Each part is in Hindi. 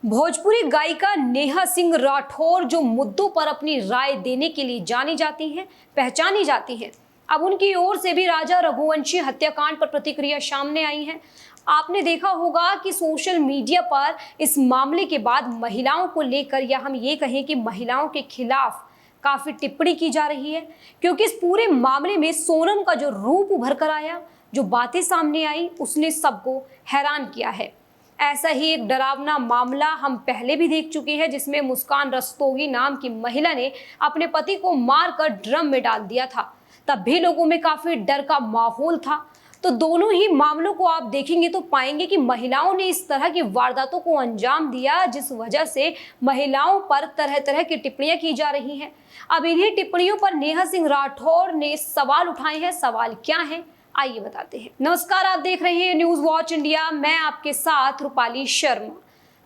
भोजपुरी गायिका नेहा सिंह राठौर जो मुद्दों पर अपनी राय देने के लिए जानी जाती हैं, पहचानी जाती हैं, अब उनकी ओर से भी राजा रघुवंशी हत्याकांड पर प्रतिक्रिया सामने आई है। आपने देखा होगा कि सोशल मीडिया पर इस मामले के बाद महिलाओं को लेकर, या हम ये कहें कि महिलाओं के खिलाफ काफी टिप्पणी की जा रही है, क्योंकि इस पूरे मामले में सोनम का जो रूप उभर कर आया, जो बातें सामने आई, उसने सबको हैरान किया है। ऐसा ही एक डरावना मामला हम पहले भी देख चुके हैं, जिसमें मुस्कान रस्तोगी नाम की महिला ने अपने पति को मारकर ड्रम में डाल दिया था। तब भी लोगों में काफी डर का माहौल था। तो दोनों ही मामलों को आप देखेंगे तो पाएंगे कि महिलाओं ने इस तरह की वारदातों को अंजाम दिया, जिस वजह से महिलाओं पर तरह तरह की टिप्पणियां की जा रही हैं। अब इन्हीं टिप्पणियों पर नेहा सिंह राठौर ने सवाल उठाए हैं। सवाल क्या है, आइए बताते हैं। नमस्कार, आप देख रहे हैं न्यूज वॉच इंडिया। मैं आपके साथ रूपाली शर्मा।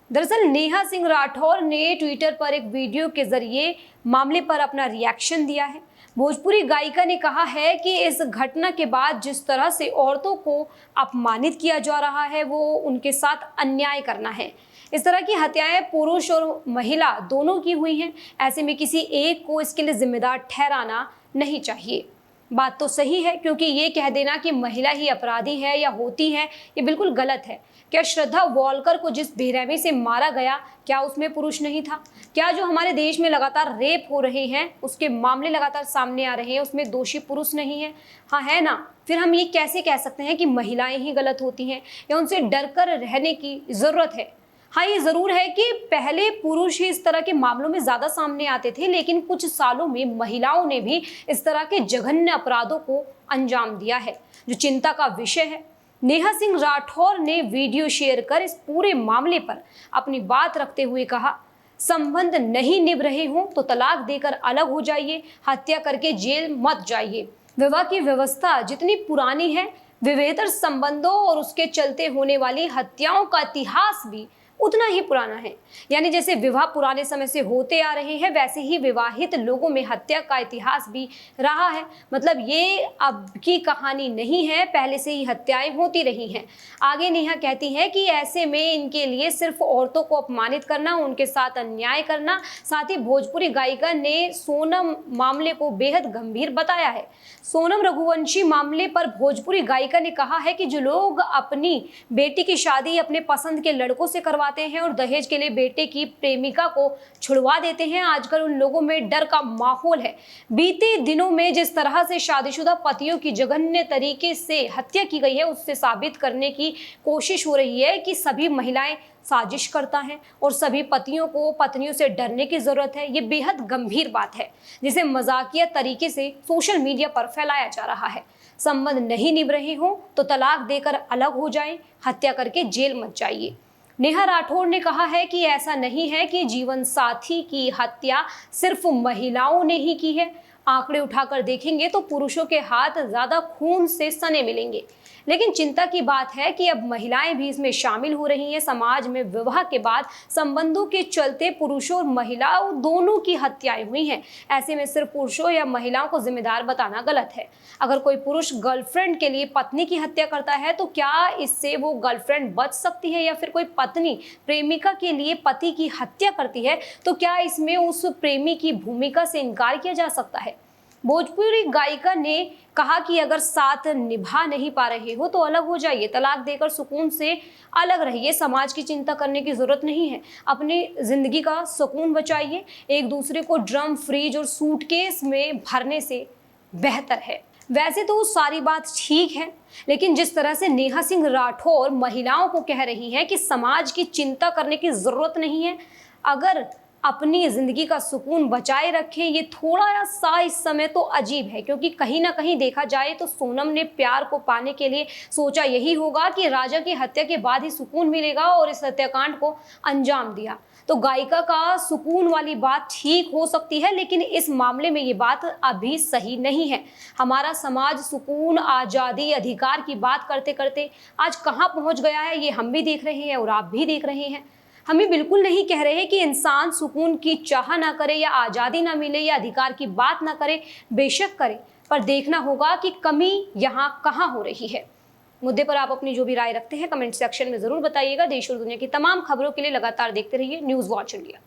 दरअसल नेहा सिंह राठौर ने ट्विटर पर एक वीडियो के जरिए मामले पर अपना रिएक्शन दिया है। भोजपुरी गायिका ने कहा है कि इस घटना के बाद जिस तरह से औरतों को अपमानित किया जा रहा है, वो उनके साथ अन्याय करना है। इस तरह की हत्याएं पुरुष और महिला दोनों की हुई हैं। ऐसे में किसी एक को इसके लिए जिम्मेदार ठहराना नहीं चाहिए। बात तो सही है, क्योंकि ये कह देना कि महिला ही अपराधी है या होती है, ये बिल्कुल गलत है। क्या श्रद्धा वॉलकर को जिस बेरहमी से मारा गया, क्या उसमें पुरुष नहीं था? क्या जो हमारे देश में लगातार रेप हो रहे हैं, उसके मामले लगातार सामने आ रहे हैं, उसमें दोषी पुरुष नहीं है? हाँ, है ना। फिर हम ये कैसे कह सकते हैं कि महिलाएं ही गलत होती हैं या उनसे डरकर रहने की जरूरत है? हाँ, ये जरूर है कि पहले पुरुष ही इस तरह के मामलों में ज्यादा सामने आते थे, लेकिन कुछ सालों में महिलाओं ने भी इस तरह के जघन्य अपराधों को अंजाम दिया है, जो चिंता का विषय है। नेहा सिंह राठौर ने वीडियो शेयर कर इस पूरे मामले पर अपनी बात रखते हुए कहा, संबंध नहीं निभ रहे हो तो तलाक देकर अलग हो जाइए, हत्या करके जेल मत जाइए। विवाह की व्यवस्था जितनी पुरानी है, विवाहेतर संबंधों और उसके चलते होने वाली हत्याओं का इतिहास भी उतना ही पुराना है। यानी जैसे विवाह पुराने समय से होते आ रहे हैं, वैसे ही विवाहित लोगों में हत्या का इतिहास भी रहा है। मतलब ये अब की कहानी नहीं है, पहले से ही हत्याएं होती रही हैं। आगे नेहा कहती हैं कि ऐसे में इनके लिए सिर्फ औरतों को अपमानित करना, उनके साथ अन्याय करना। साथ ही भोजपुरी गायिका ने सोनम मामले को बेहद गंभीर बताया है। सोनम रघुवंशी मामले पर भोजपुरी गायिका ने कहा है कि जो लोग अपनी बेटी की शादी अपने पसंद के लड़कों से करवाते हैं और दहेज के लिए बेटे की प्रेमिका को छुड़वा देते हैं, आजकल उन लोगों में डर का माहौल है। बीते दिनों में जिस तरह से शादीशुदा पतियों की जघन्य तरीके से हत्या की गई है, उससे साबित करने की कोशिश हो रही है कि सभी महिलाएं साजिश करता है और सभी पतियों को पत्नियों से डरने की जरूरत है। ये बेहद गंभीर बात है, जिसे मजाकिया तरीके से सोशल मीडिया पर फैलाया जा रहा है। संबंध नहीं निभ रहे हो तो तलाक देकर अलग हो जाएं, हत्या करके जेल मत जाइए। नेहा राठौर ने कहा है कि ऐसा नहीं है कि जीवन साथी की हत्या सिर्फ महिलाओं ने ही की है। आंकड़े उठाकर देखेंगे तो पुरुषों के हाथ ज्यादा खून से सने मिलेंगे, लेकिन चिंता की बात है कि अब महिलाएं भी इसमें शामिल हो रही हैं। समाज में विवाह के बाद संबंधों के चलते पुरुषों और महिलाओं दोनों की हत्याएं हुई हैं। ऐसे में सिर्फ पुरुषों या महिलाओं को जिम्मेदार बताना गलत है। अगर कोई पुरुष गर्लफ्रेंड के लिए पत्नी की हत्या करता है, तो क्या इससे वो गर्लफ्रेंड बच सकती है? या फिर कोई पत्नी प्रेमिका के लिए पति की हत्या करती है, तो क्या इसमें उस प्रेमी की भूमिका से इनकार किया जा सकता है? भोजपुरी गायिका ने कहा कि अगर साथ निभा नहीं पा रहे हो तो अलग हो जाइए, तलाक देकर सुकून से अलग रहिए। समाज की चिंता करने की जरूरत नहीं है, अपनी जिंदगी का सुकून बचाइए। एक दूसरे को ड्रम, फ्रिज और सूटकेस में भरने से बेहतर है। वैसे तो सारी बात ठीक है, लेकिन जिस तरह से नेहा सिंह राठौर महिलाओं को कह रही है कि समाज की चिंता करने की जरूरत नहीं है, अगर अपनी जिंदगी का सुकून बचाए रखें, ये थोड़ा सा इस समय तो अजीब है। क्योंकि कहीं ना कहीं देखा जाए तो सोनम ने प्यार को पाने के लिए सोचा यही होगा कि राजा की हत्या के बाद ही सुकून मिलेगा, और इस हत्याकांड को अंजाम दिया। तो गायिका का सुकून वाली बात ठीक हो सकती है, लेकिन इस मामले में ये बात अभी सही नहीं है। हमारा समाज सुकून, आज़ादी, अधिकार की बात करते करते आज कहाँ पहुँच गया है, ये हम भी देख रहे हैं और आप भी देख रहे हैं। हम ये बिल्कुल नहीं कह रहे कि इंसान सुकून की चाह ना करे, या आज़ादी ना मिले, या अधिकार की बात ना करे। बेशक करे, पर देखना होगा कि कमी यहाँ कहाँ हो रही है। मुद्दे पर आप अपनी जो भी राय रखते हैं कमेंट सेक्शन में जरूर बताइएगा। देश और दुनिया की तमाम खबरों के लिए लगातार देखते रहिए न्यूज़ वॉच इंडिया।